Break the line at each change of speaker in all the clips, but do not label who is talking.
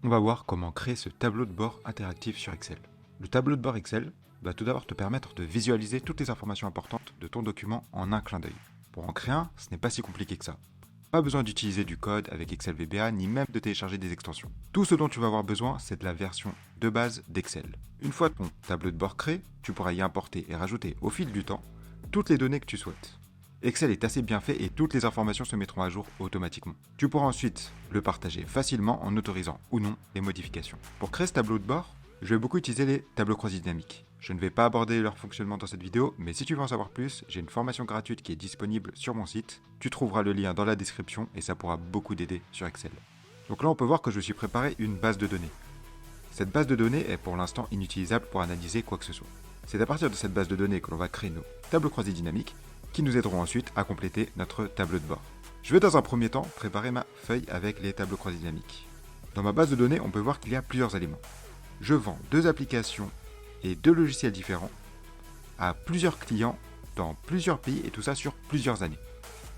On va voir comment créer ce tableau de bord interactif sur Excel. Le tableau de bord Excel va tout d'abord te permettre de visualiser toutes les informations importantes de ton document en un clin d'œil. Pour en créer un, ce n'est pas si compliqué que ça. Pas besoin d'utiliser du code avec Excel VBA ni même de télécharger des extensions. Tout ce dont tu vas avoir besoin, c'est de la version de base d'Excel. Une fois ton tableau de bord créé, tu pourras y importer et rajouter au fil du temps toutes les données que tu souhaites. Excel est assez bien fait et toutes les informations se mettront à jour automatiquement. Tu pourras ensuite le partager facilement en autorisant ou non les modifications. Pour créer ce tableau de bord, je vais beaucoup utiliser les tableaux croisés dynamiques. Je ne vais pas aborder leur fonctionnement dans cette vidéo, mais si tu veux en savoir plus, j'ai une formation gratuite qui est disponible sur mon site. Tu trouveras le lien dans la description et ça pourra beaucoup t'aider sur Excel. Donc là, on peut voir que je suis préparé une base de données. Cette base de données est pour l'instant inutilisable pour analyser quoi que ce soit. C'est à partir de cette base de données que l'on va créer nos tableaux croisés dynamiques qui nous aideront ensuite à compléter notre tableau de bord. Je vais dans un premier temps préparer ma feuille avec les tableaux croisés dynamiques. Dans ma base de données, on peut voir qu'il y a plusieurs éléments. Je vends 2 applications et 2 logiciels différents à plusieurs clients dans plusieurs pays et tout ça sur plusieurs années.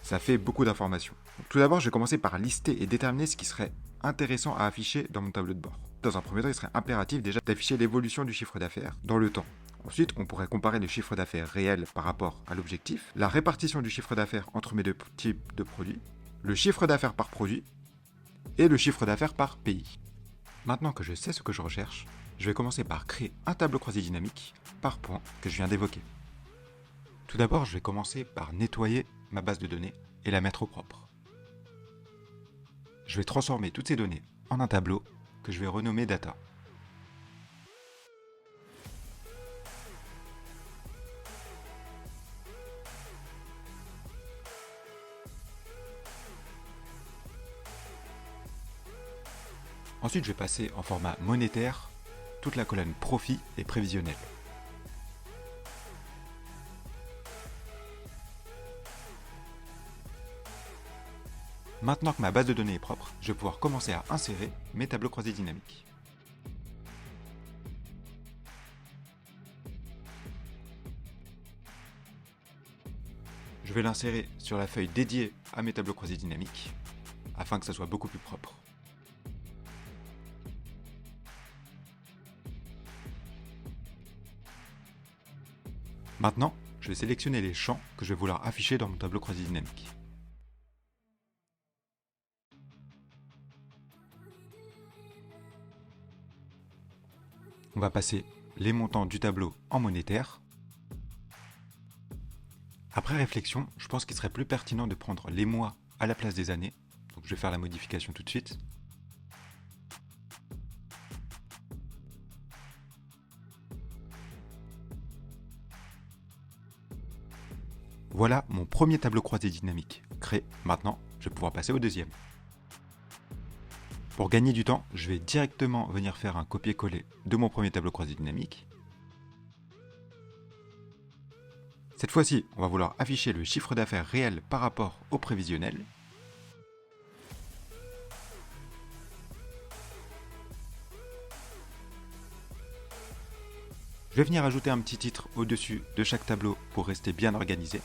Ça fait beaucoup d'informations. Tout d'abord, je vais commencer par lister et déterminer ce qui serait intéressant à afficher dans mon tableau de bord. Dans un premier temps, il serait impératif déjà d'afficher l'évolution du chiffre d'affaires dans le temps. Ensuite, on pourrait comparer le chiffre d'affaires réel par rapport à l'objectif, la répartition du chiffre d'affaires entre mes deux types de produits, le chiffre d'affaires par produit et le chiffre d'affaires par pays. Maintenant que je sais ce que je recherche, je vais commencer par créer un tableau croisé dynamique par point que je viens d'évoquer. Tout d'abord, je vais commencer par nettoyer ma base de données et la mettre au propre. Je vais transformer toutes ces données en un tableau que je vais renommer Data. Ensuite, je vais passer en format monétaire toute la colonne profit et prévisionnel. Maintenant que ma base de données est propre, je vais pouvoir commencer à insérer mes tableaux croisés dynamiques. Je vais l'insérer sur la feuille dédiée à mes tableaux croisés dynamiques, afin que ça soit beaucoup plus propre. Maintenant, je vais sélectionner les champs que je vais vouloir afficher dans mon tableau croisé dynamique. On va passer les montants du tableau en monétaire. Après réflexion, je pense qu'il serait plus pertinent de prendre les mois à la place des années. Donc je vais faire la modification tout de suite. Voilà mon premier tableau croisé dynamique créé. Maintenant, je vais pouvoir passer au deuxième. Pour gagner du temps, je vais directement venir faire un copier-coller de mon premier tableau croisé dynamique. Cette fois-ci, on va vouloir afficher le chiffre d'affaires réel par rapport au prévisionnel. Je vais venir ajouter un petit titre au-dessus de chaque tableau pour rester bien organisé.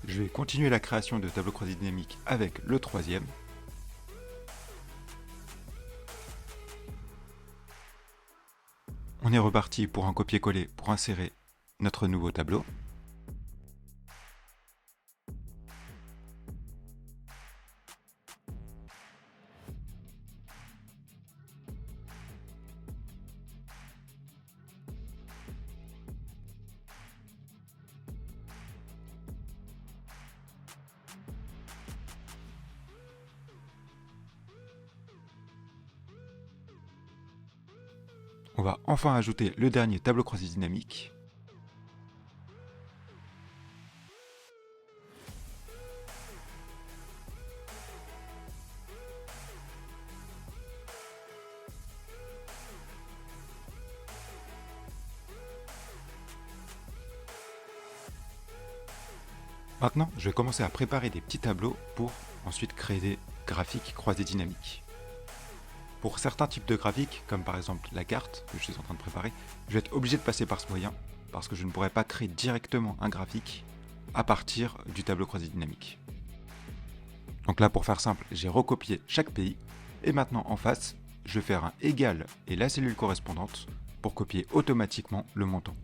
Je vais continuer la création de tableaux croisés dynamiques avec le troisième. On est reparti pour un copier-coller pour insérer notre nouveau tableau. On va enfin ajouter le dernier tableau croisé dynamique. Maintenant, je vais commencer à préparer des petits tableaux pour ensuite créer des graphiques croisés dynamiques. Pour certains types de graphiques, comme par exemple la carte que je suis en train de préparer, je vais être obligé de passer par ce moyen, parce que je ne pourrais pas créer directement un graphique à partir du tableau croisé dynamique. Donc là, pour faire simple, j'ai recopié chaque pays, et maintenant en face, je vais faire un égal et la cellule correspondante pour copier automatiquement le montant.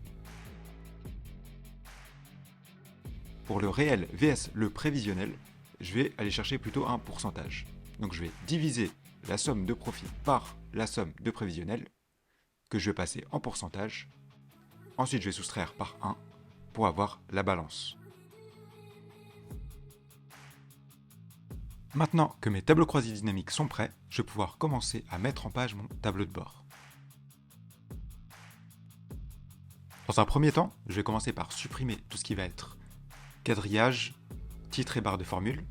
Pour le réel vs le prévisionnel, je vais aller chercher plutôt un pourcentage. Donc je vais diviser la somme de profit par la somme de prévisionnel, que je vais passer en pourcentage. Ensuite, je vais soustraire par 1 pour avoir la balance. Maintenant que mes tableaux croisés dynamiques sont prêts, je vais pouvoir commencer à mettre en page mon tableau de bord. Dans un premier temps, je vais commencer par supprimer tout ce qui va être quadrillage, titre et barre de formule.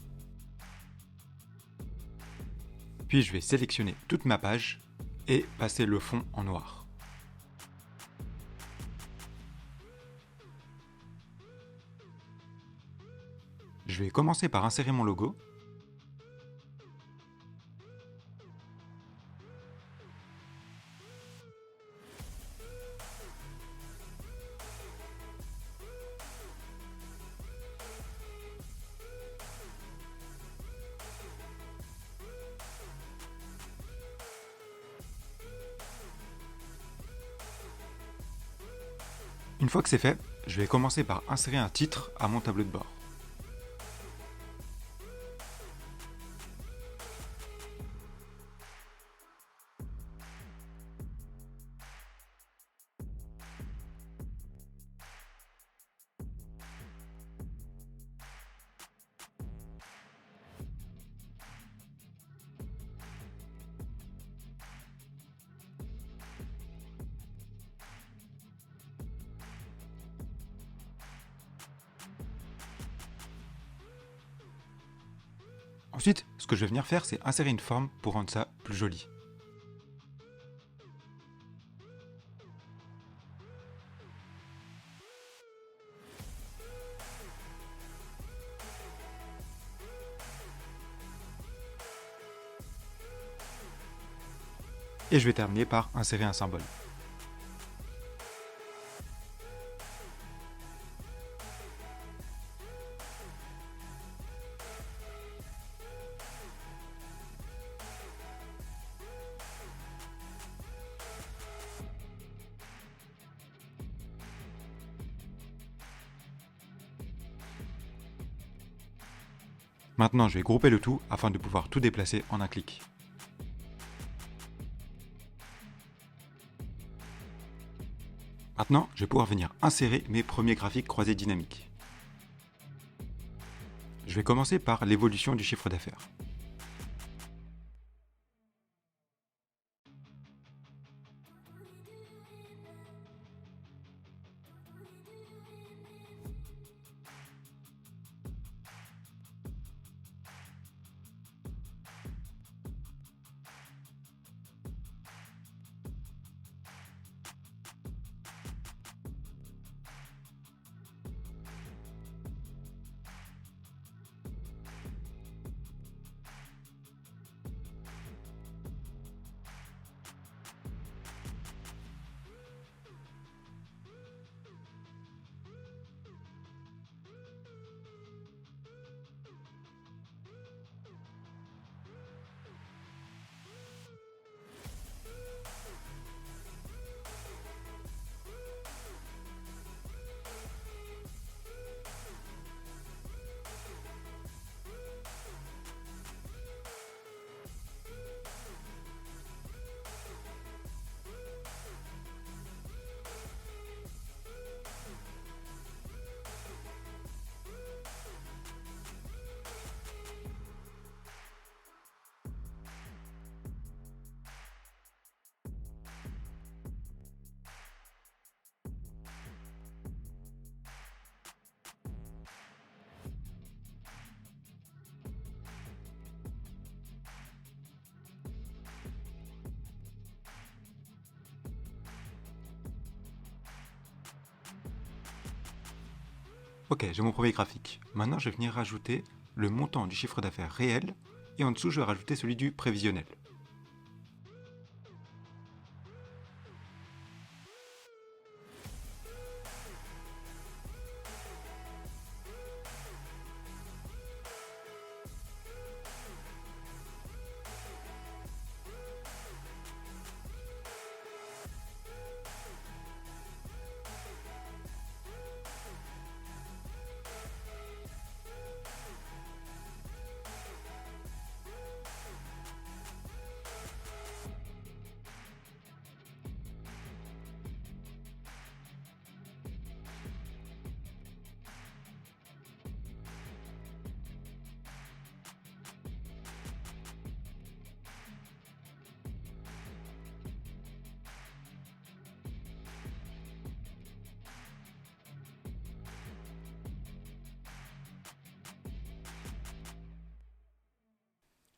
Puis je vais sélectionner toute ma page et passer le fond en noir. Je vais commencer par insérer mon logo. Une fois que c'est fait, je vais commencer par insérer un titre à mon tableau de bord. Ensuite, ce que je vais venir faire, c'est insérer une forme pour rendre ça plus joli. Et je vais terminer par insérer un symbole. Maintenant, je vais grouper le tout afin de pouvoir tout déplacer en un clic. Maintenant, je vais pouvoir venir insérer mes premiers graphiques croisés dynamiques. Je vais commencer par l'évolution du chiffre d'affaires. Ok, j'ai mon premier graphique. Maintenant, je vais venir rajouter le montant du chiffre d'affaires réel et en dessous, je vais rajouter celui du prévisionnel.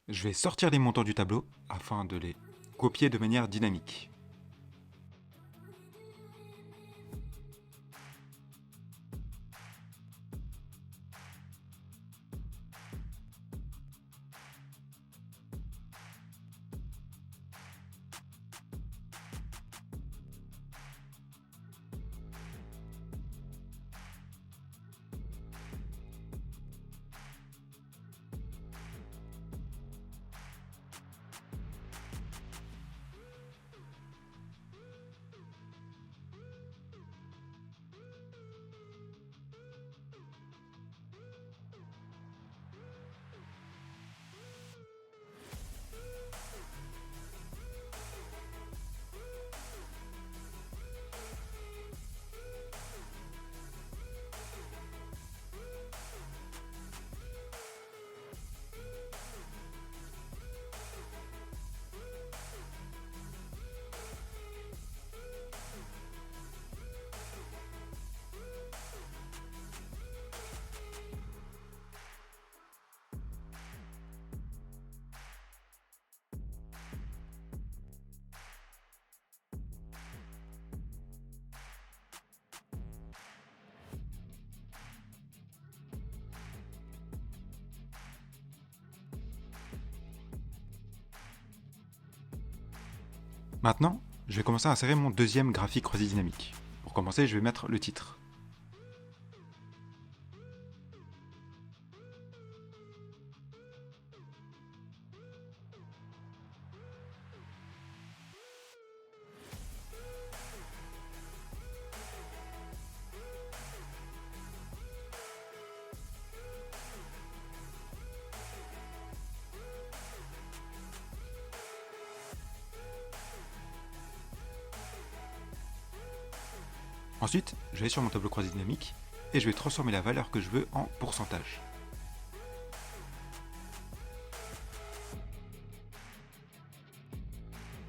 Je vais sortir les montants du tableau afin de les copier de manière dynamique. Maintenant, je vais commencer à insérer mon deuxième graphique croisé dynamique. Pour commencer, je vais mettre le titre. Ensuite, je vais sur mon tableau croisé dynamique et je vais transformer la valeur que je veux en pourcentage.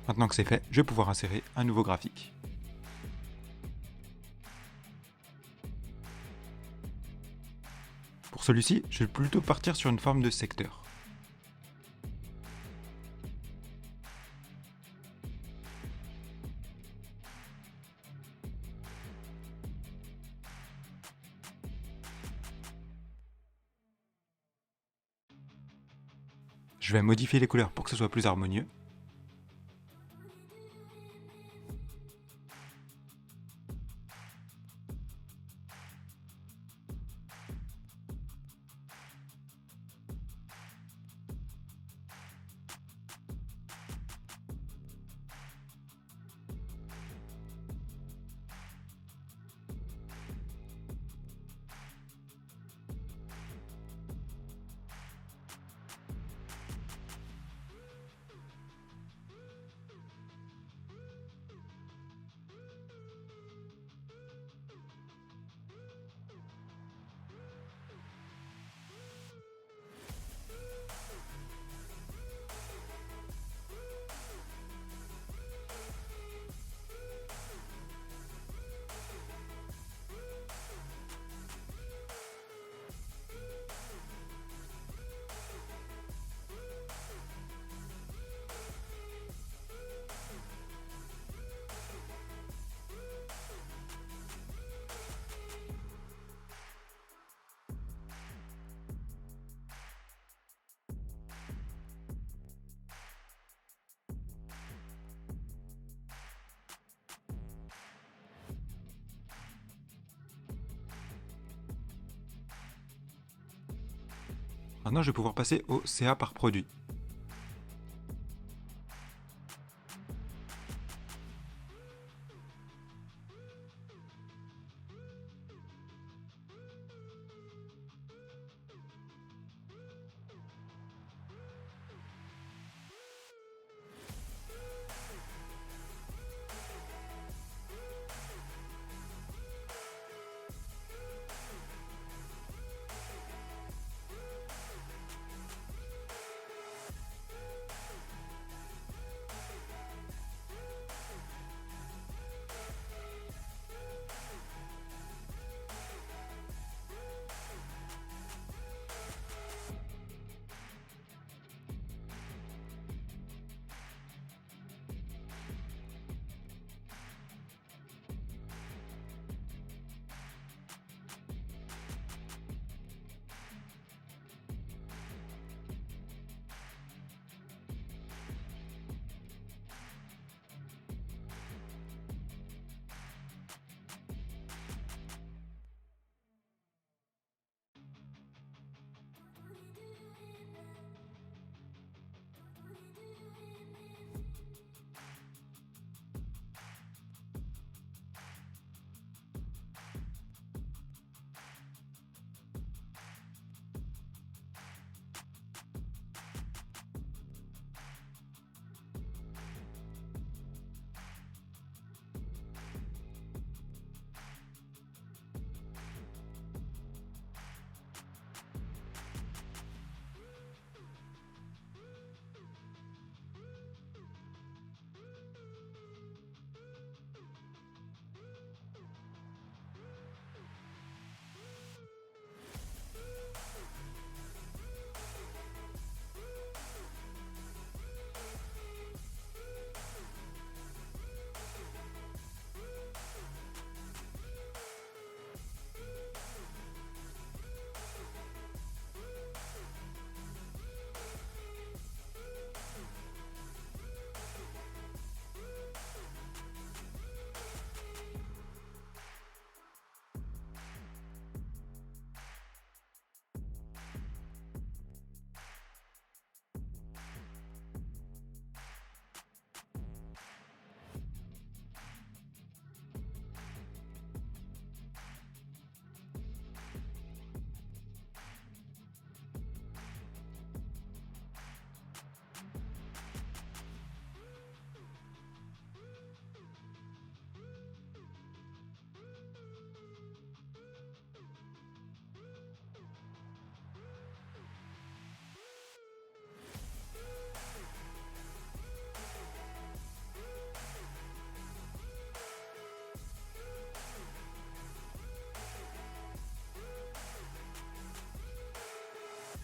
Maintenant que c'est fait, je vais pouvoir insérer un nouveau graphique. Pour celui-ci, je vais plutôt partir sur une forme de secteur. Je vais modifier les couleurs pour que ce soit plus harmonieux. Maintenant, je vais pouvoir passer au CA par produit.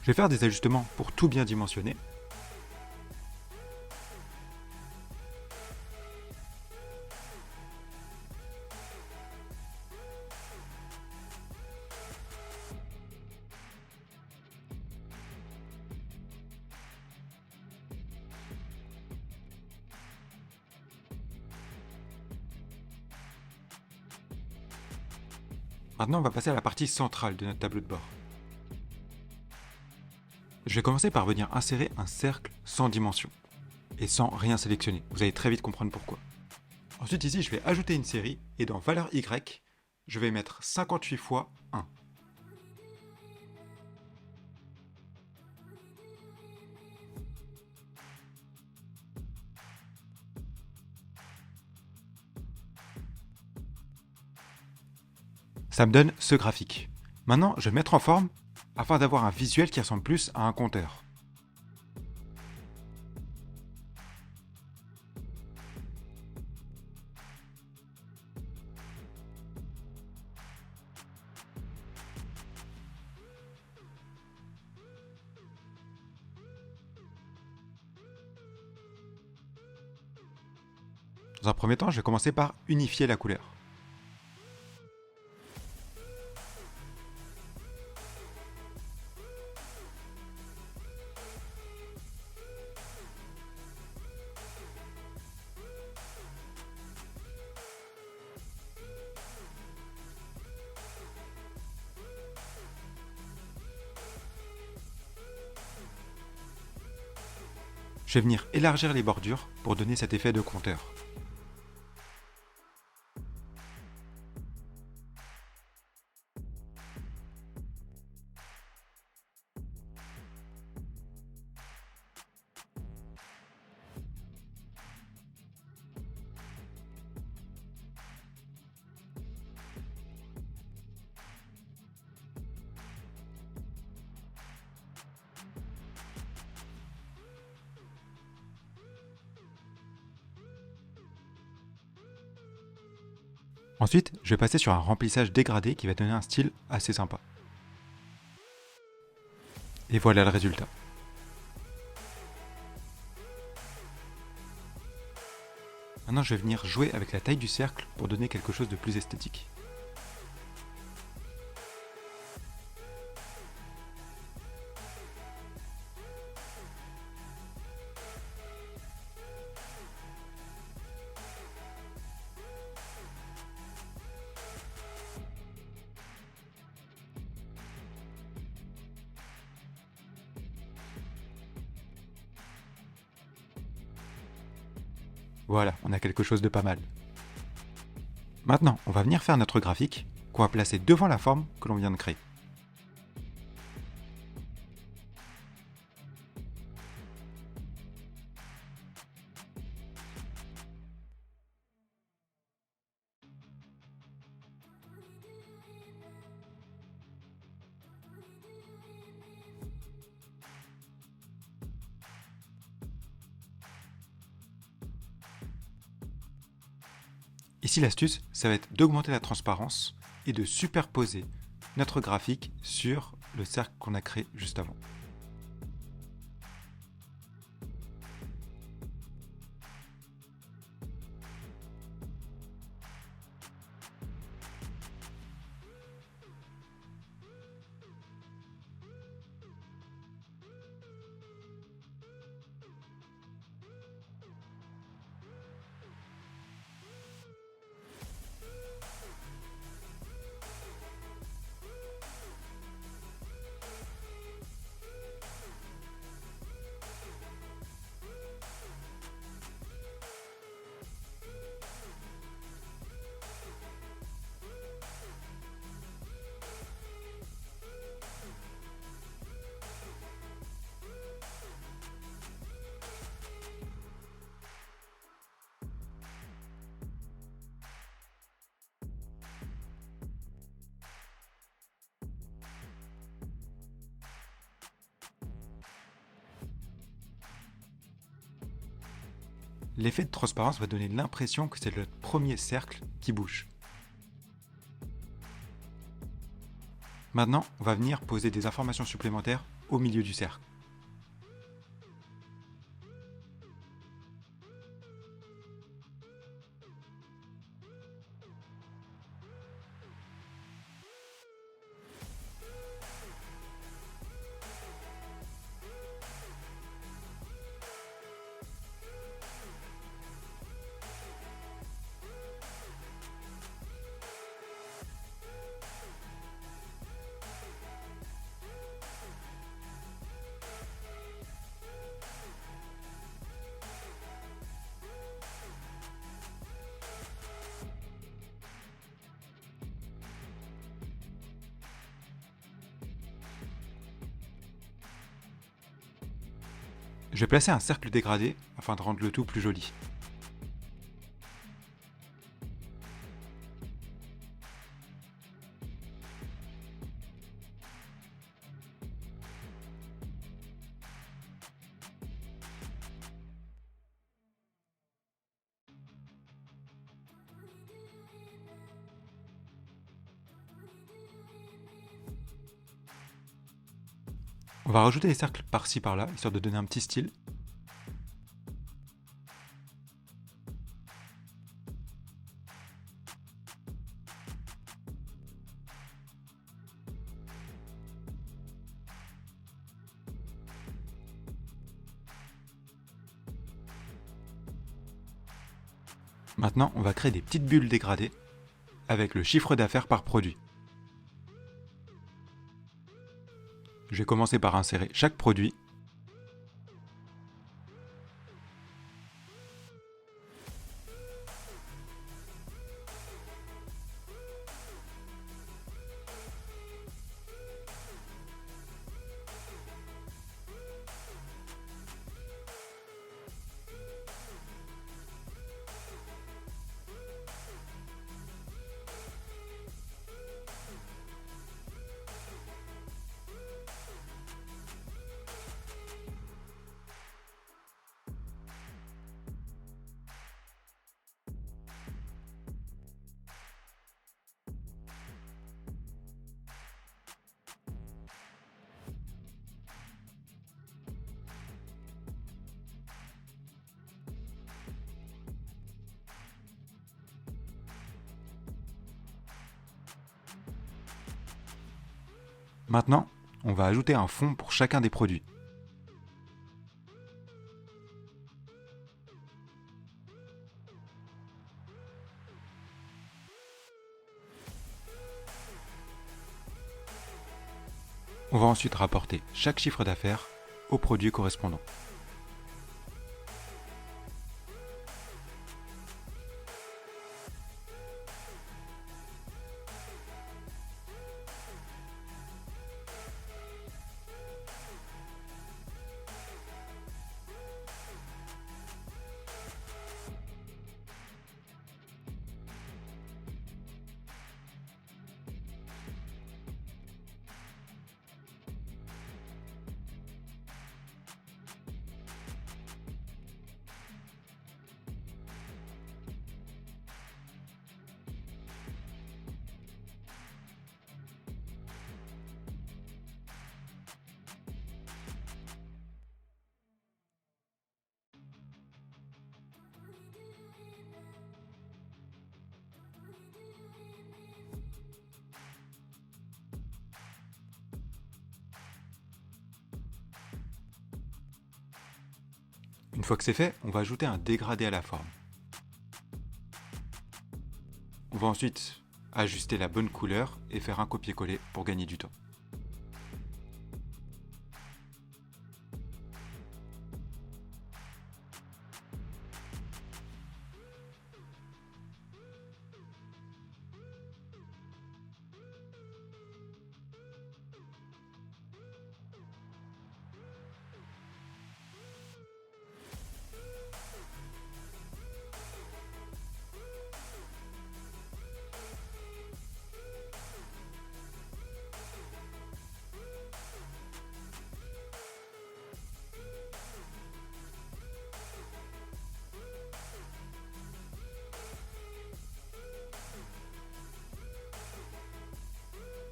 Je vais faire des ajustements pour tout bien dimensionner. Maintenant, on va passer à la partie centrale de notre tableau de bord. Je vais commencer par venir insérer un cercle sans dimension et sans rien sélectionner. Vous allez très vite comprendre pourquoi. Ensuite ici, je vais ajouter une série et dans valeur Y, je vais mettre 58 fois 1. Ça me donne ce graphique. Maintenant, je vais le mettre en forme afin d'avoir un visuel qui ressemble plus à un compteur. Dans un premier temps, je vais commencer par unifier la couleur. Je vais venir élargir les bordures pour donner cet effet de compteur. Ensuite, je vais passer sur un remplissage dégradé qui va donner un style assez sympa. Et voilà le résultat. Maintenant, je vais venir jouer avec la taille du cercle pour donner quelque chose de plus esthétique. Voilà, on a quelque chose de pas mal. Maintenant, on va venir faire notre graphique qu'on va placer devant la forme que l'on vient de créer. Ici, l'astuce, ça va être d'augmenter la transparence et de superposer notre graphique sur le cercle qu'on a créé juste avant. L'effet de transparence va donner l'impression que c'est le premier cercle qui bouge. Maintenant, on va venir poser des informations supplémentaires au milieu du cercle. Je vais placer un cercle dégradé afin de rendre le tout plus joli. On va rajouter des cercles par-ci par-là, histoire de donner un petit style. Maintenant, on va créer des petites bulles dégradées avec le chiffre d'affaires par produit. Je vais commencer par insérer chaque produit. Maintenant, on va ajouter un fond pour chacun des produits. On va ensuite rapporter chaque chiffre d'affaires au produit correspondant. Une fois que c'est fait, on va ajouter un dégradé à la forme. On va ensuite ajuster la bonne couleur et faire un copier-coller pour gagner du temps.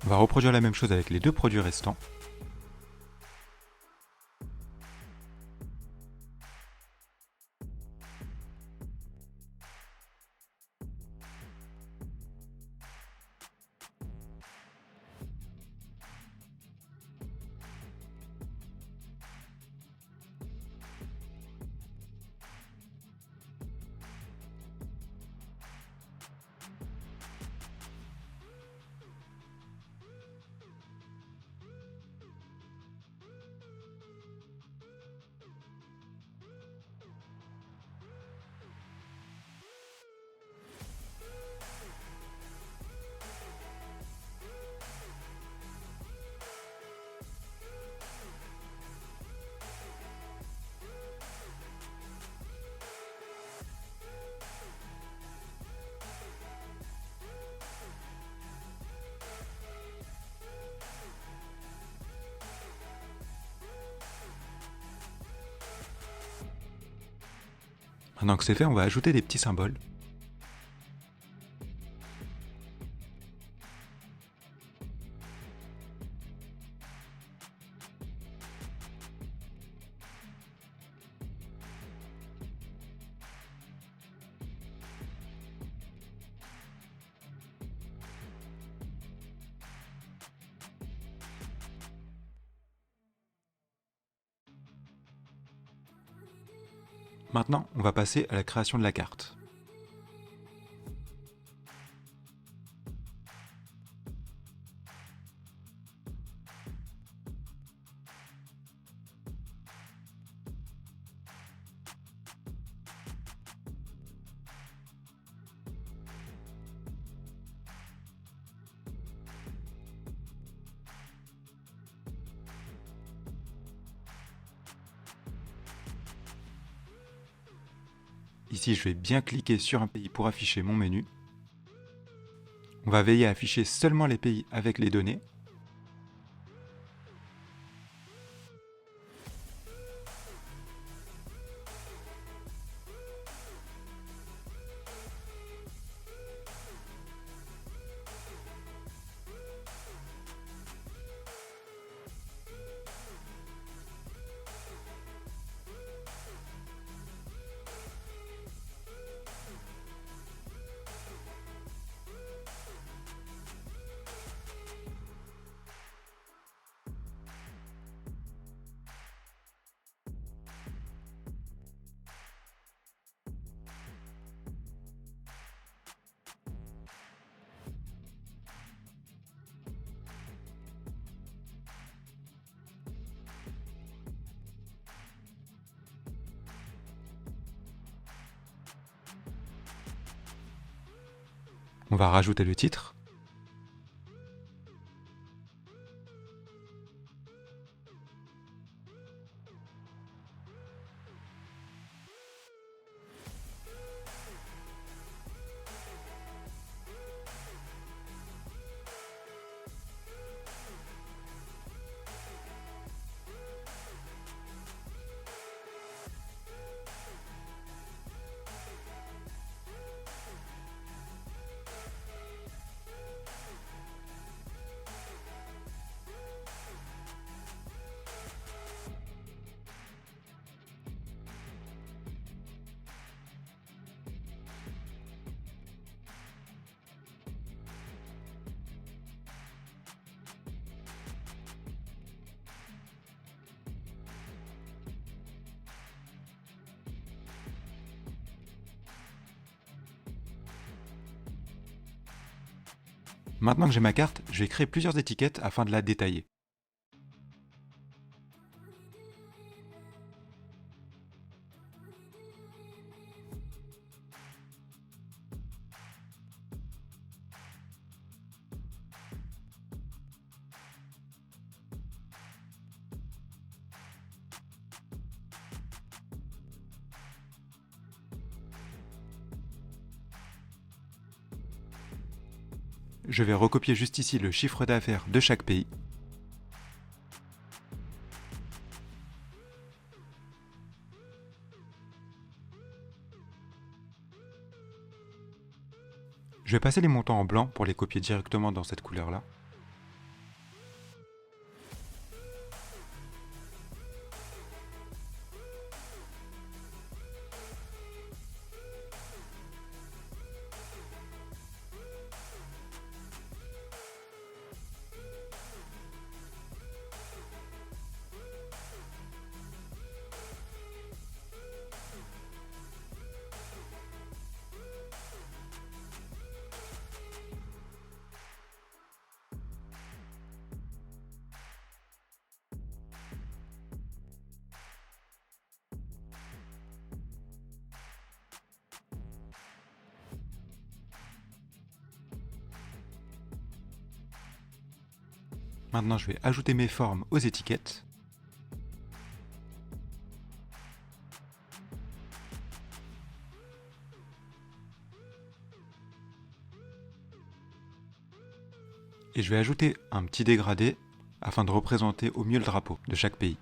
On va reproduire la même chose avec les deux produits restants. Maintenant que c'est fait, on va ajouter des petits symboles. Maintenant, on va passer à la création de la carte. Ici, je vais bien cliquer sur un pays pour afficher mon menu. On va veiller à afficher seulement les pays avec les données. On va rajouter le titre. Maintenant que j'ai ma carte, je vais créer plusieurs étiquettes afin de la détailler. Je vais recopier juste ici le chiffre d'affaires de chaque pays. Je vais passer les montants en blanc pour les copier directement dans cette couleur-là. Maintenant, je vais ajouter mes formes aux étiquettes. Et je vais ajouter un petit dégradé afin de représenter au mieux le drapeau de chaque pays.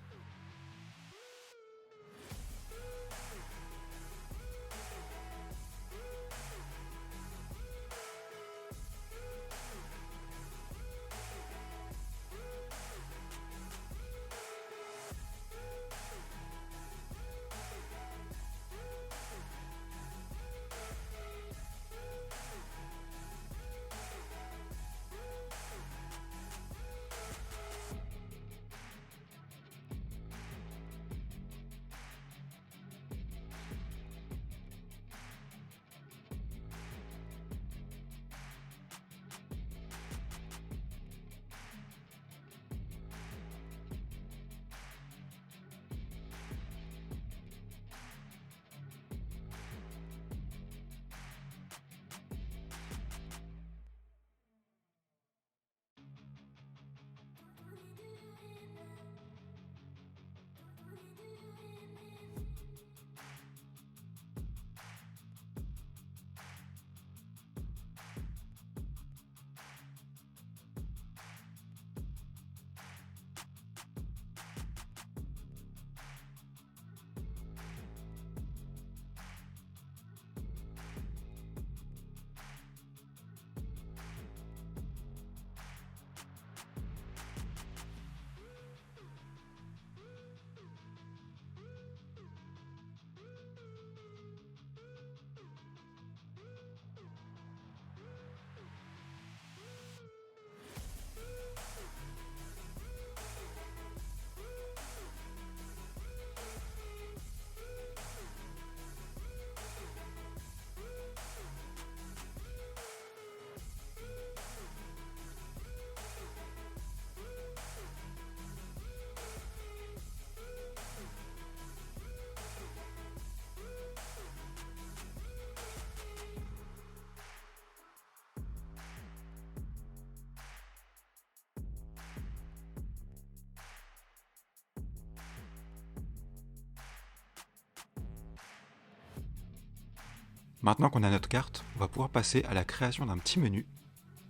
Maintenant qu'on a notre carte, on va pouvoir passer à la création d'un petit menu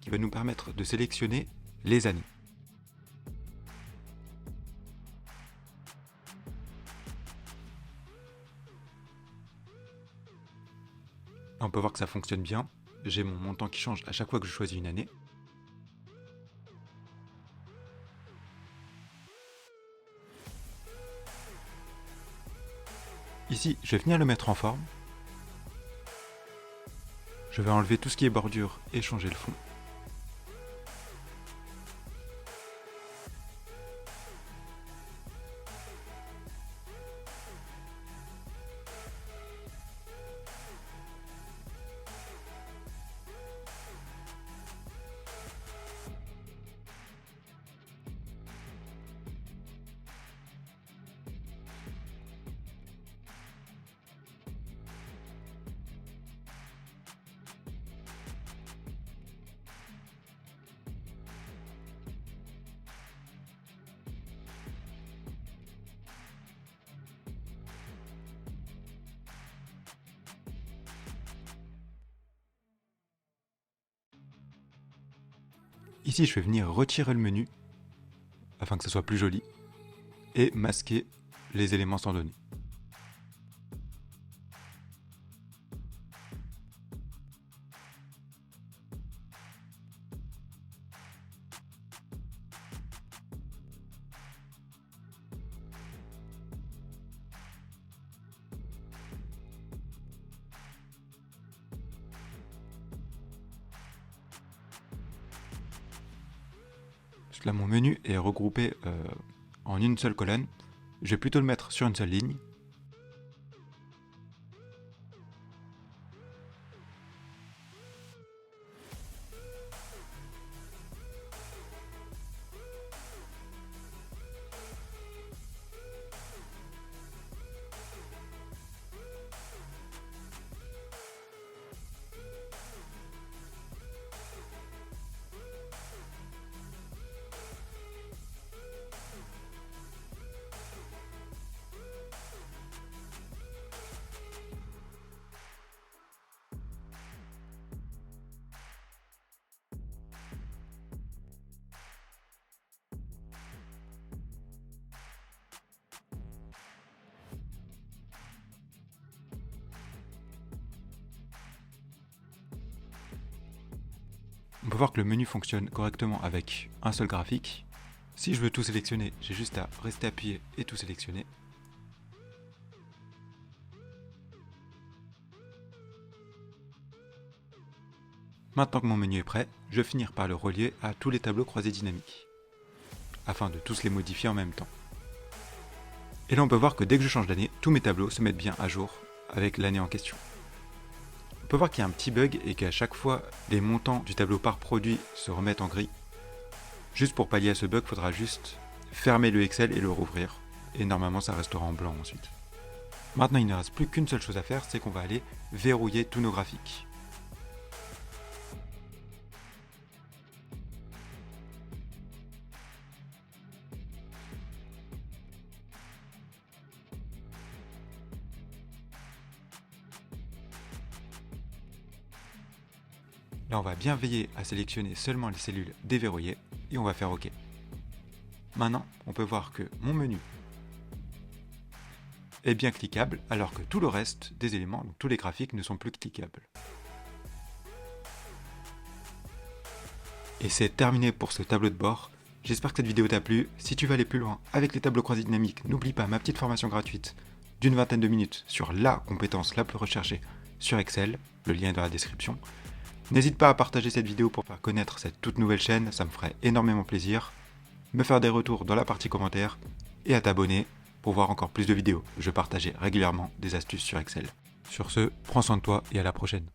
qui va nous permettre de sélectionner les années. On peut voir que ça fonctionne bien. J'ai mon montant qui change à chaque fois que je choisis une année. Ici, je vais venir le mettre en forme. Je vais enlever tout ce qui est bordure et changer le fond. Ici, je vais venir retirer le menu afin que ce soit plus joli et masquer les éléments sans données. Là, mon menu est regroupé en une seule colonne. Je vais plutôt le mettre sur une seule ligne. On peut voir que le menu fonctionne correctement avec un seul graphique. Si je veux tout sélectionner, j'ai juste à rester appuyé et tout sélectionner. Maintenant que mon menu est prêt, je vais finir par le relier à tous les tableaux croisés dynamiques, afin de tous les modifier en même temps. Et là on peut voir que dès que je change d'année, tous mes tableaux se mettent bien à jour avec l'année en question. On peut voir qu'il y a un petit bug et qu'à chaque fois, les montants du tableau par produit se remettent en gris. Juste pour pallier à ce bug, il faudra juste fermer le Excel et le rouvrir. Et normalement, ça restera en blanc ensuite. Maintenant, il ne reste plus qu'une seule chose à faire, c'est qu'on va aller verrouiller tous nos graphiques. Là, on va bien veiller à sélectionner seulement les cellules déverrouillées et on va faire OK. Maintenant, on peut voir que mon menu est bien cliquable alors que tout le reste des éléments, donc tous les graphiques, ne sont plus cliquables. Et c'est terminé pour ce tableau de bord. J'espère que cette vidéo t'a plu. Si tu veux aller plus loin avec les tableaux croisés dynamiques, n'oublie pas ma petite formation gratuite d'une vingtaine de minutes sur la compétence la plus recherchée sur Excel. Le lien est dans la description. N'hésite pas à partager cette vidéo pour faire connaître cette toute nouvelle chaîne, ça me ferait énormément plaisir. Me faire des retours dans la partie commentaires et à t'abonner pour voir encore plus de vidéos. Je partagerai régulièrement des astuces sur Excel. Sur ce, prends soin de toi et à la prochaine.